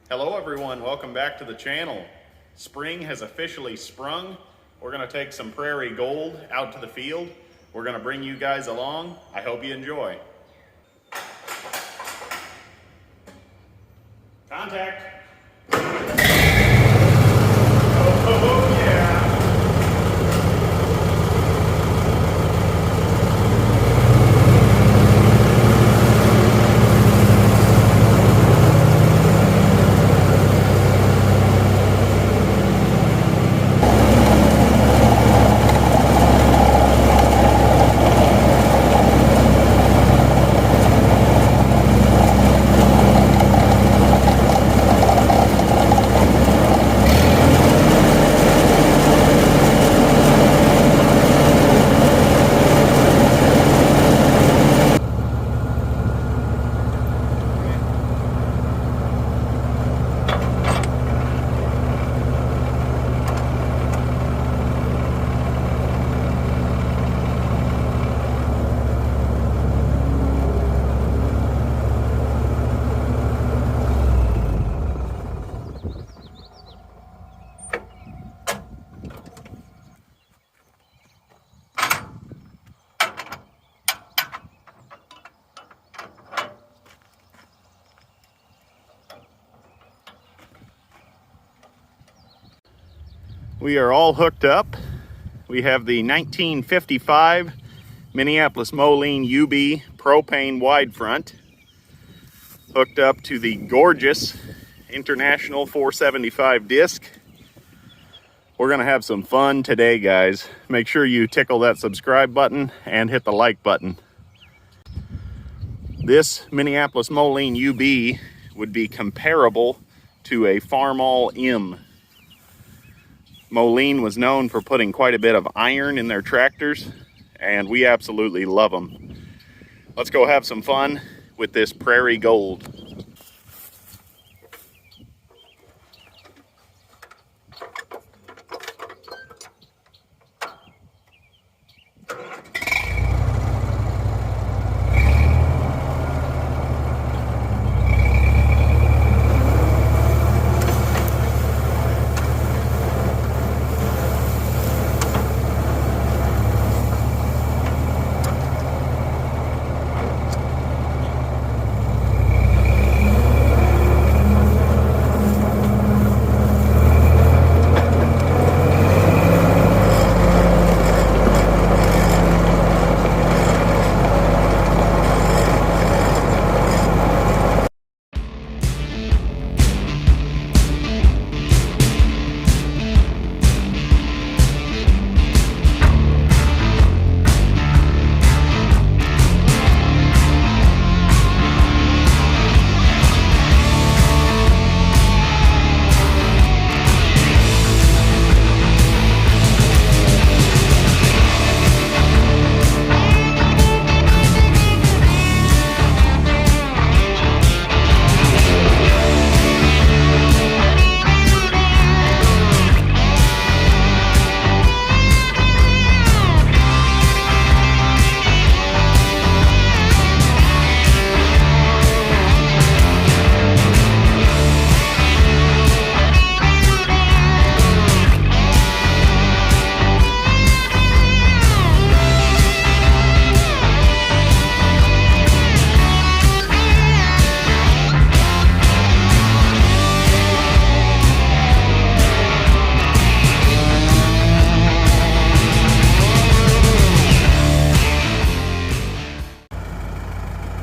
Hello everyone, welcome back to the channel. Spring has officially sprung. We're gonna take some prairie gold out to the field. We're gonna bring you guys along. I hope you enjoy. Contact. Oh yeah. We are all hooked up. We have the 1955 Minneapolis Moline UB propane wide front hooked up to the gorgeous International 475 disc. We're gonna have some fun today, guys. Make sure you tickle that subscribe button and hit the like button. This Minneapolis Moline UB would be comparable to a Farmall M. Moline was known for putting quite a bit of iron in their tractors, and we absolutely love them. Let's go have some fun with this Prairie Gold.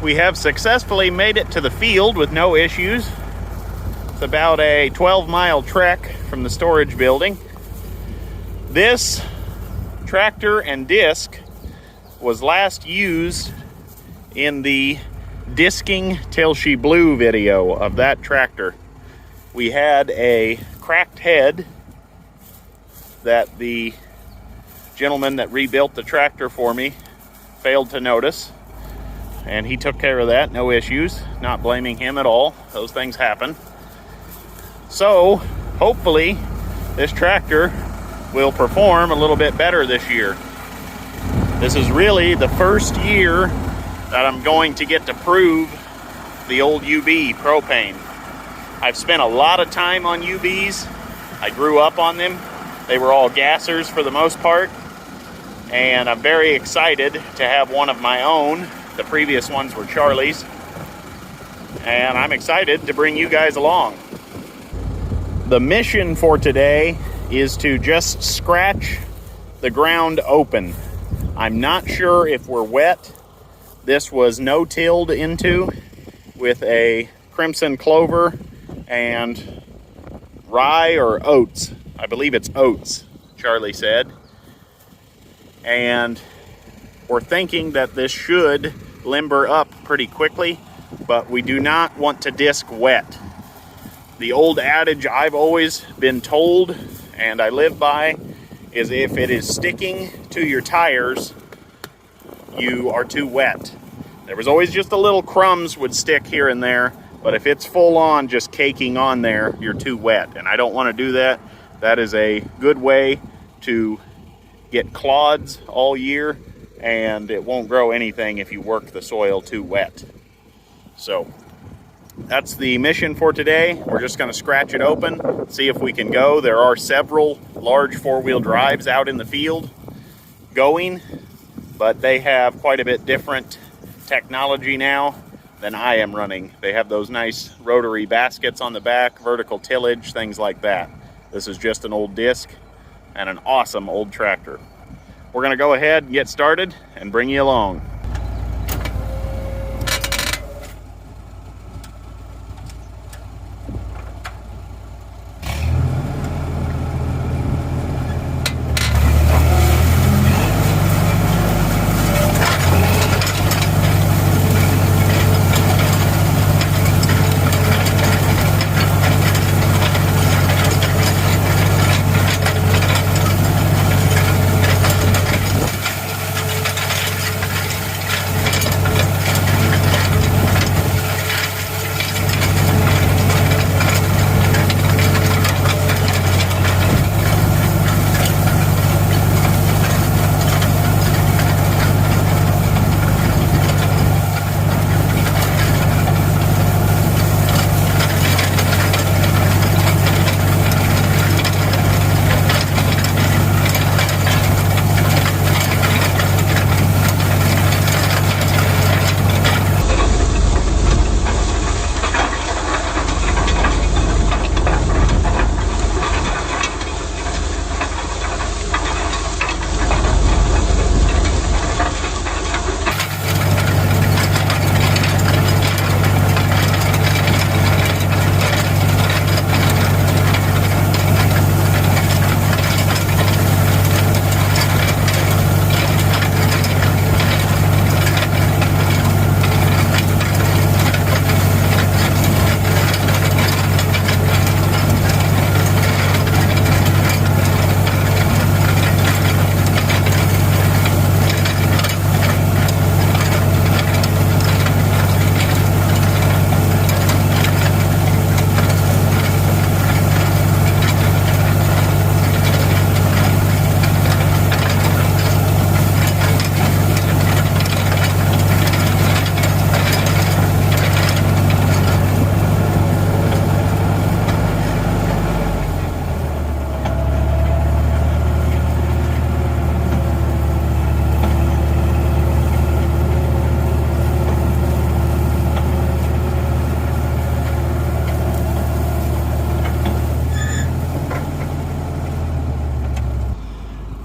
We have successfully made it to the field with no issues. It's about a 12-mile trek from the storage building. This tractor and disc was last used in the disking till she blew video of that tractor. We had a cracked head that the gentleman that rebuilt the tractor for me failed to notice, and he took care of that, no issues. Not blaming him at all. Those things happen. So hopefully this tractor will perform a little bit better this year. This is really the first year that I'm going to get to prove the old UB propane. I've spent a lot of time on UBs. I grew up on them. They were all gassers for the most part. And I'm very excited to have one of my own. The previous ones were Charlie's. And I'm excited to bring you guys along. The mission for today is to just scratch the ground open. I'm not sure if we're wet. This was no-tilled into with a crimson clover and rye or oats. I believe it's oats, Charlie said. And we're thinking that this should limber up pretty quickly, but we do not want to disc wet. The old adage I've always been told, and I live by, is if it is sticking to your tires, you are too wet. There was always just a little crumbs would stick here and there, but if it's full on just caking on there, you're too wet. And I don't want to do that. That is a good way to get clods all year, and it won't grow anything if you work the soil too wet. So that's the mission for today. We're just going to scratch it open, see if we can go. There are several large four-wheel drives out in the field going, but they have quite a bit different technology now than I am running. They have those nice rotary baskets on the back, vertical tillage, things like that. This is just an old disc and an awesome old tractor. We're going to go ahead and get started and bring you along.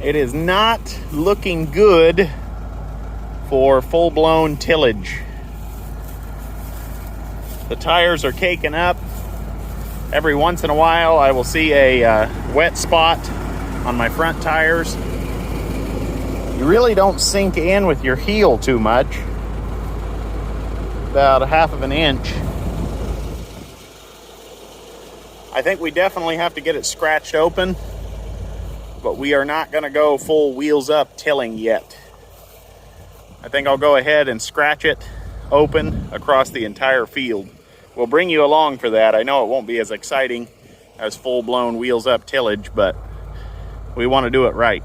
It is not looking good for full-blown tillage. The tires are caking up. Every once in a while I will see a wet spot on my front tires. You really don't sink in with your heel too much. About a half of an inch. I think we definitely have to get it scratched open, but we are not going to go full wheels up tilling yet. I think I'll go ahead and scratch it open across the entire field. We'll bring you along for that. I know it won't be as exciting as full-blown wheels up tillage, but we want to do it right.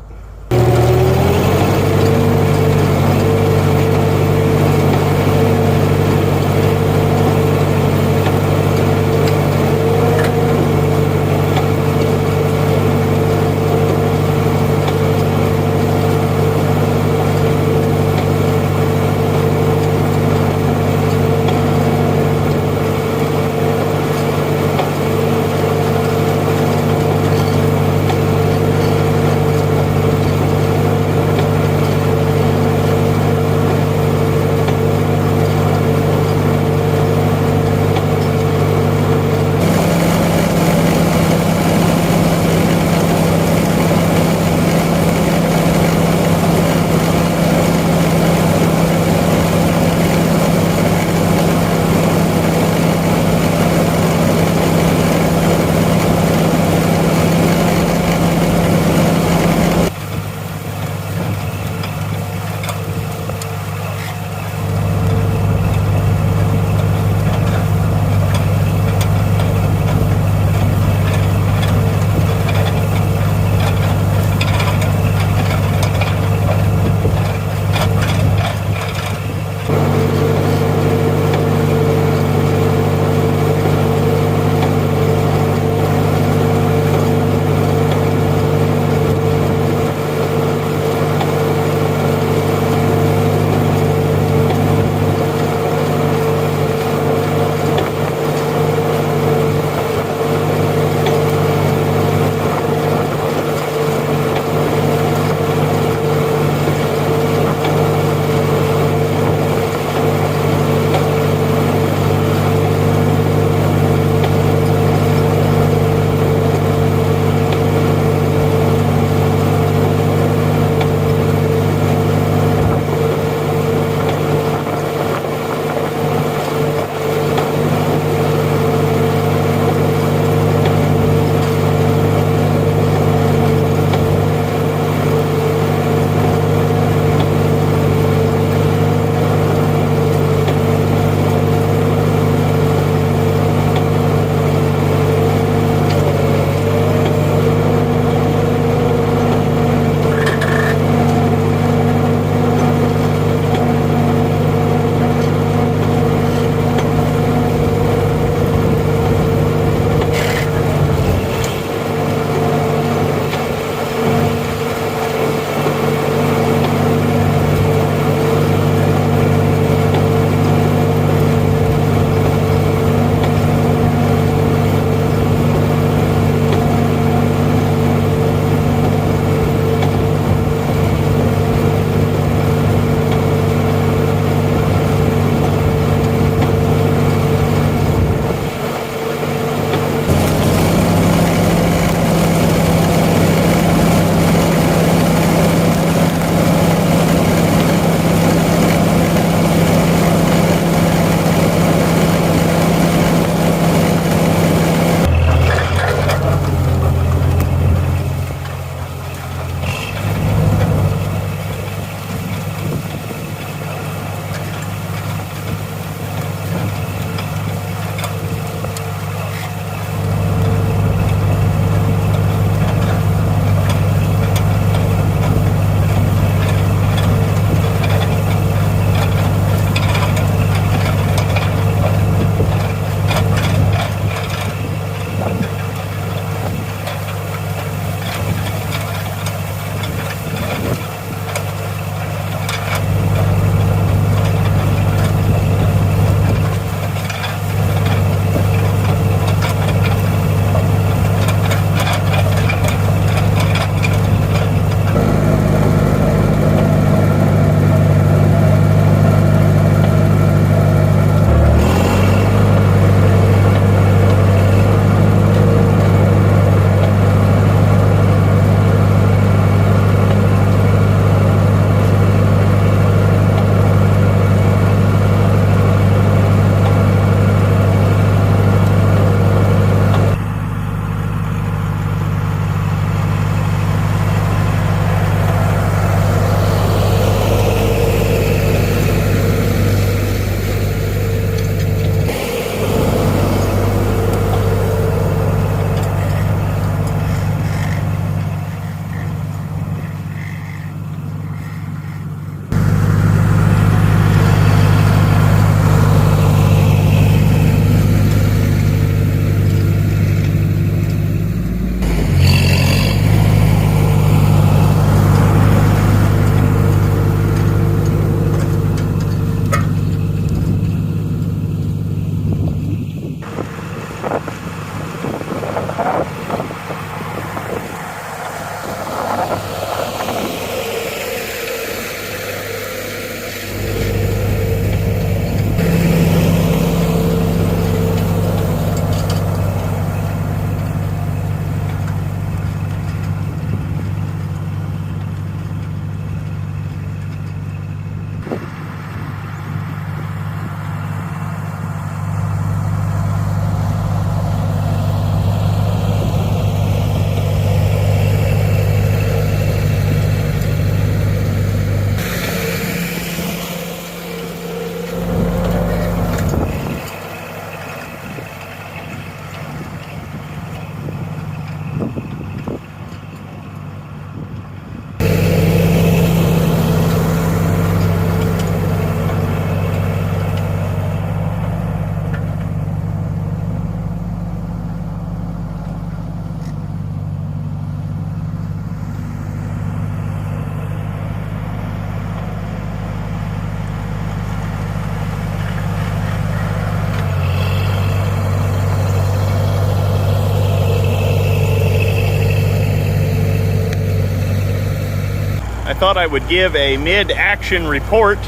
thought I would give a mid-action report.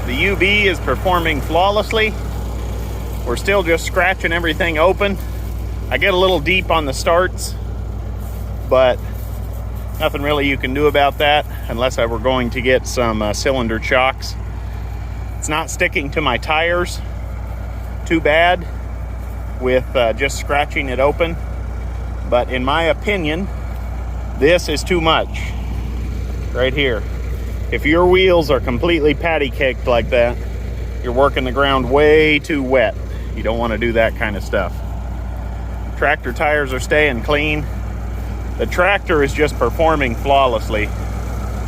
The UB is performing flawlessly. We're still just scratching everything open. I get a little deep on the starts, but nothing really you can do about that unless I were going to get some cylinder chocks. It's not sticking to my tires too bad with just scratching it open, but in my opinion, this is too much right here. If your wheels are completely patty caked like that, you're working the ground way too wet. You don't want to do that kind of stuff. Tractor tires are staying clean. The tractor is just performing flawlessly.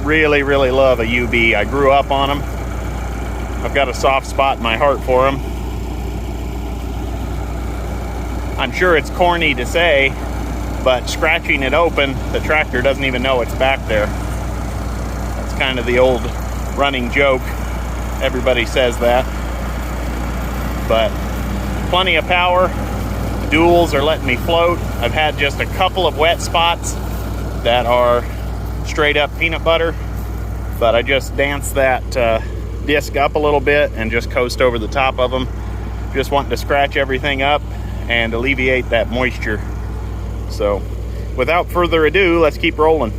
Really, really love a UB. I grew up on them. I've got a soft spot in my heart for them. I'm sure it's corny to say, but scratching it open, the tractor doesn't even know it's back there. That's kind of the old running joke. Everybody says that. But plenty of power. The duals are letting me float. I've had just a couple of wet spots that are straight up peanut butter, but I just dance that disc up a little bit and just coast over the top of them. Just wanting to scratch everything up and alleviate that moisture. So without further ado, let's keep rolling.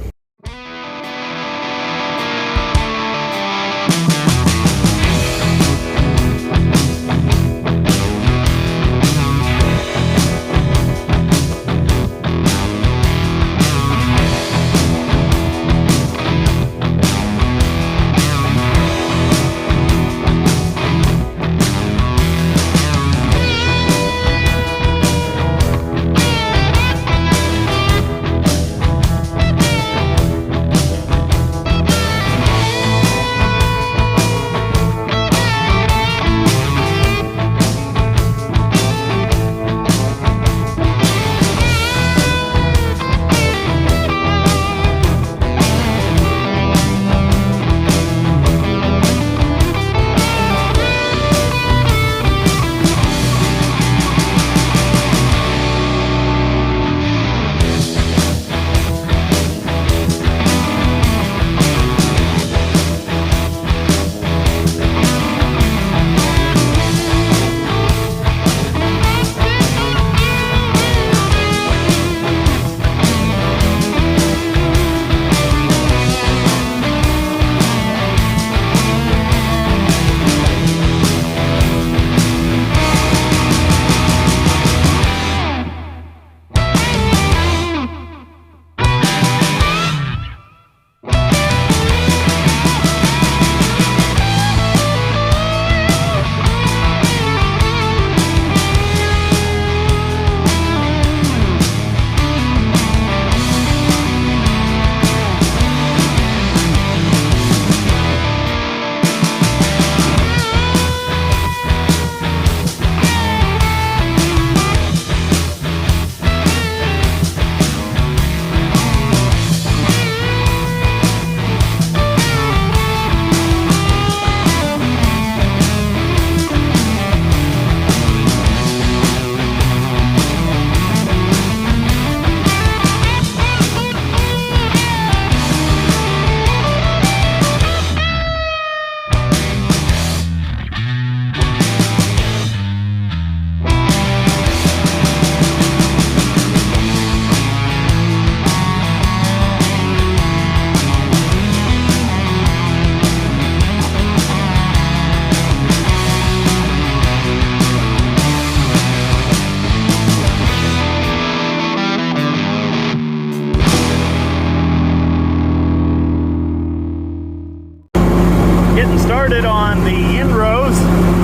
Started on the end rows.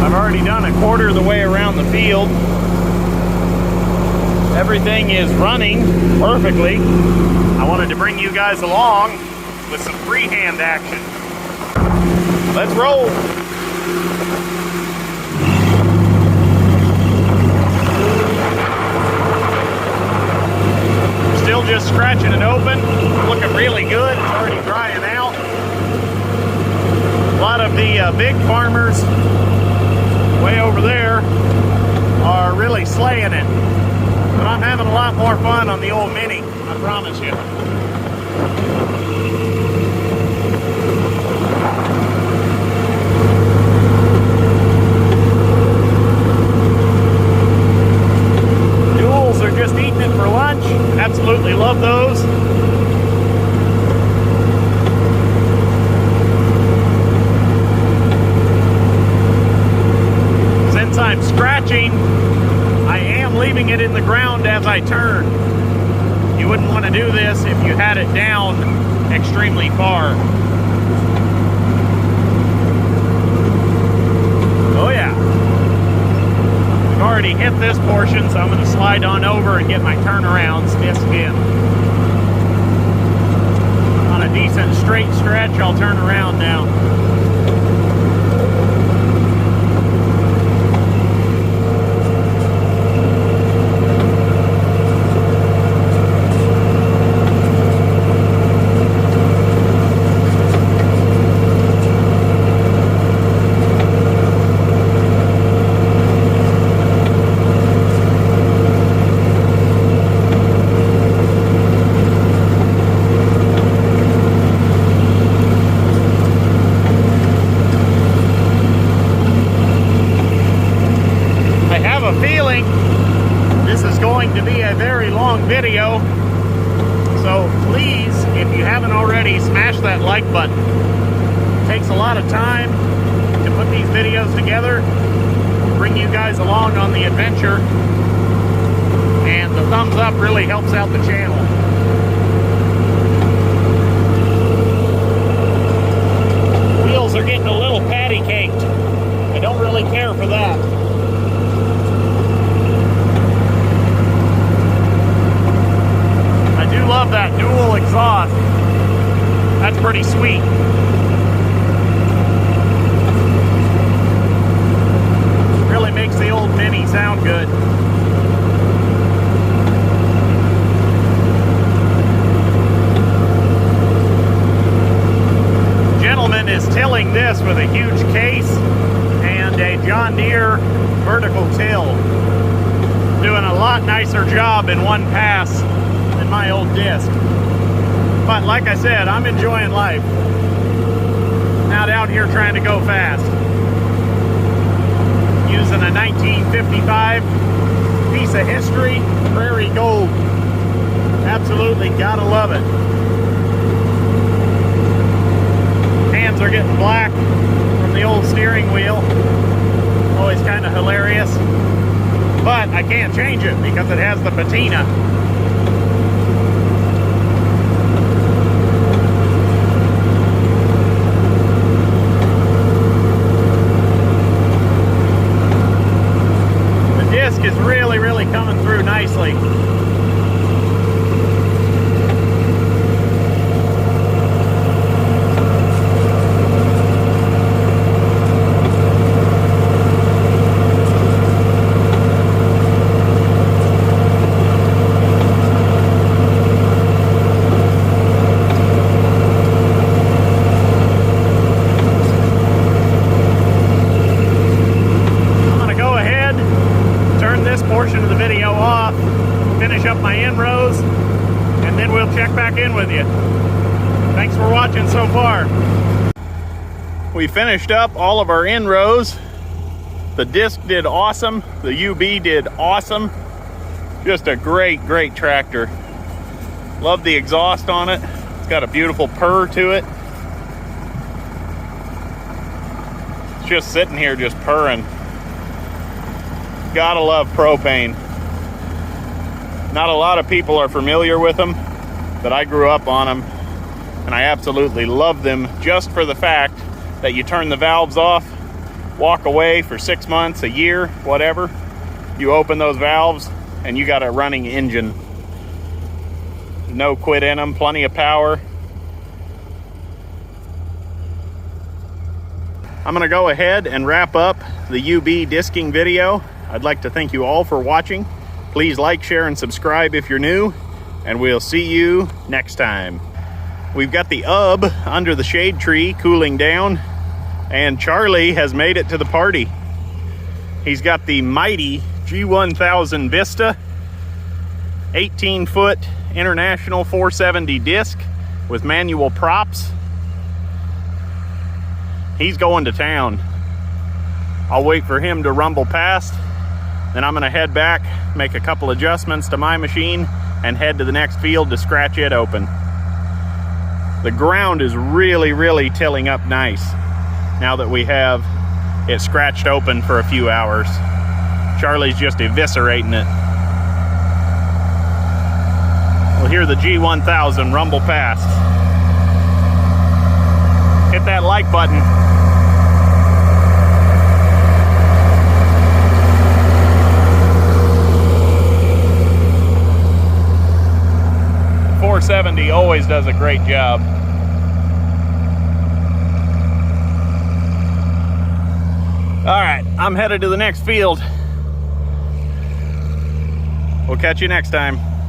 I've already done a quarter of the way around the field. Everything is running perfectly. I wanted to bring you guys along with some freehand action. Let's roll. Still just scratching it open. Looking really good. It's already drying out. A lot of the big farmers way over there are really slaying it. But I'm having a lot more fun on the old Mini, I promise you. absolutely love those. Since I'm scratching, I am leaving it in the ground as I turn. You wouldn't want to do this if you had it down extremely far. Oh yeah. We've already hit this portion, so I'm going to slide on over and get my turnarounds disc in. On a decent straight stretch, I'll turn around now. Video, so please, if you haven't already, smash that like button. It takes a lot of time to put these videos together, bring you guys along on the adventure, and the thumbs up really helps out the channel. Wheels are getting a little patty caked. I don't really care for that. Love that dual exhaust. That's pretty sweet. Really makes the old Mini sound good. Gentleman is tilling this with a huge case and a John Deere vertical till. Doing a lot nicer job in one pass than my old disc. But like I said, I'm enjoying life. Not out here trying to go fast. Using a 1955 piece of history, Prairie Gold. Absolutely gotta love it. Hands are getting black from the old steering wheel. Always kind of hilarious. But I can't change it because it has the patina. Is really coming through nicely. Portion of the video off, finish up my inrows, and then we'll check back in with you. Thanks for watching so far. We finished up all of our inrows. The disc did awesome. The UB did awesome. Just a great tractor. Love the exhaust on it. It's got a beautiful purr to it. It's just sitting here just purring. Gotta love propane. Not a lot of people are familiar with them, but I grew up on them, and I absolutely love them just for the fact that you turn the valves off, walk away for 6 months, a year, whatever. You open those valves, and you got a running engine. No quit in them, plenty of power. I'm gonna go ahead and wrap up the UB disking video. I'd like to thank you all for watching. Please like, share, and subscribe if you're new, and we'll see you next time. We've got the UB under the shade tree cooling down, and Charlie has made it to the party. He's got the mighty G1000 Vista, 18-foot International 470 disc with manual props. He's going to town. I'll wait for him to rumble past, Then I'm gonna head back, make a couple adjustments to my machine, and head to the next field to scratch it open. The ground is really tilling up nice now that we have it scratched open for a few hours. Charlie's just eviscerating it. We'll hear the G1000 rumble past. Hit that like button. .470 always does a great job. All right, I'm headed to the next field. We'll catch you next time.